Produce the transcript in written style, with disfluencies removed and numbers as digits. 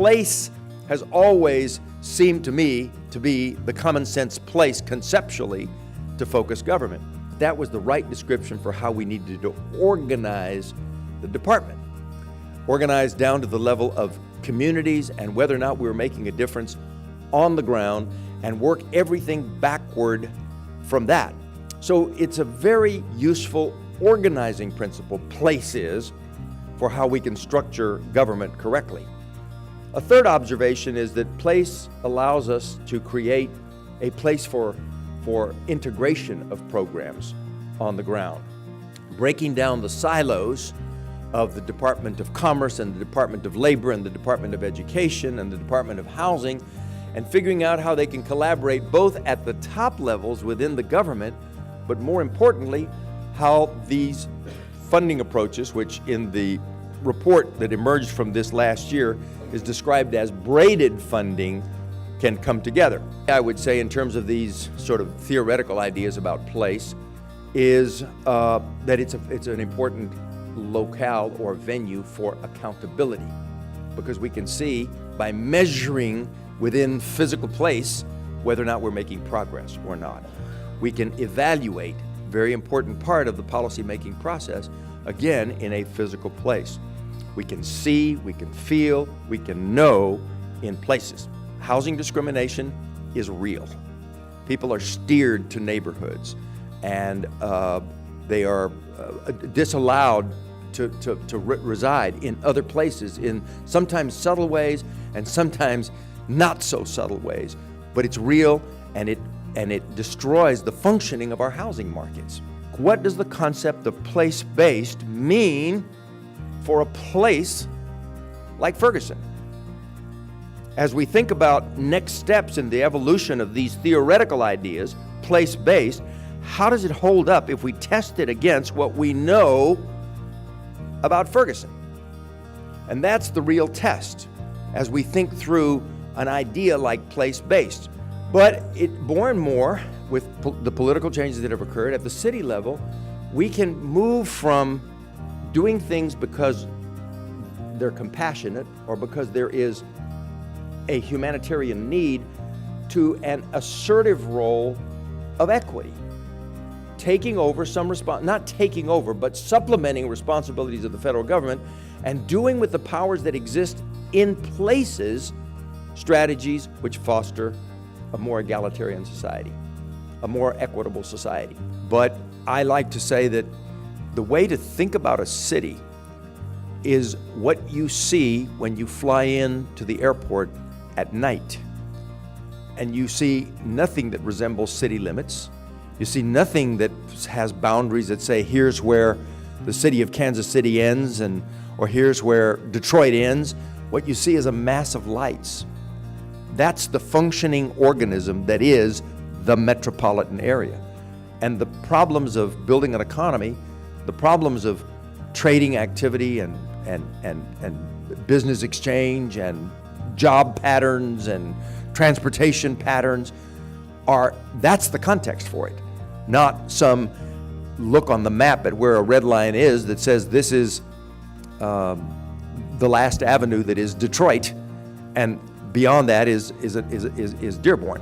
place has always seemed to me to be the common sense place conceptually to focus government. That was the right description for how we needed to organize the department. Organize down to the level of communities and whether or not we were making a difference on the ground, and work everything backward from that. So it's a very useful organizing principle, place is, for how we can structure government correctly. A third observation is that place allows us to create a place for integration of programs on the ground, breaking down the silos of the Department of Commerce and the Department of Labor and the Department of Education and the Department of Housing, and figuring out how they can collaborate both at the top levels within the government, but more importantly, how these funding approaches, which in the report that emerged from this last year is described as braided funding, can come together. I would say in terms of these sort of theoretical ideas about place is that it's an important locale or venue for accountability, because we can see by measuring within physical place whether or not we're making progress or not. We can evaluate, very important part of the policy-making process, again, in a physical place. We can see, we can feel, we can know in places. Housing discrimination is real. People are steered to neighborhoods, and they are disallowed to reside in other places in sometimes subtle ways and sometimes not so subtle ways. But it's real, and it destroys the functioning of our housing markets. What does the concept of place-based mean for a place like Ferguson? As we think about next steps in the evolution of these theoretical ideas, place-based, how does it hold up if we test it against what we know about Ferguson? And that's the real test as we think through an idea like place-based. But more and more, with the political changes that have occurred at the city level, we can move from doing things because they're compassionate or because there is a humanitarian need to an assertive role of equity. Taking over some not taking over, but supplementing responsibilities of the federal government and doing with the powers that exist in places strategies which foster a more egalitarian society, a more equitable society. But I like to say that the way to think about a city is what you see when you fly in to the airport at night. And you see nothing that resembles city limits. You see nothing that has boundaries that say, here's where the city of Kansas City ends, or here's where Detroit ends. What you see is a mass of lights. That's the functioning organism that is the metropolitan area. And the problems of building an economy, the problems of trading activity and business exchange and job patterns and transportation patterns that's the context for it, not some look on the map at where a red line is that says this is the last avenue that is Detroit, and beyond that is Dearborn.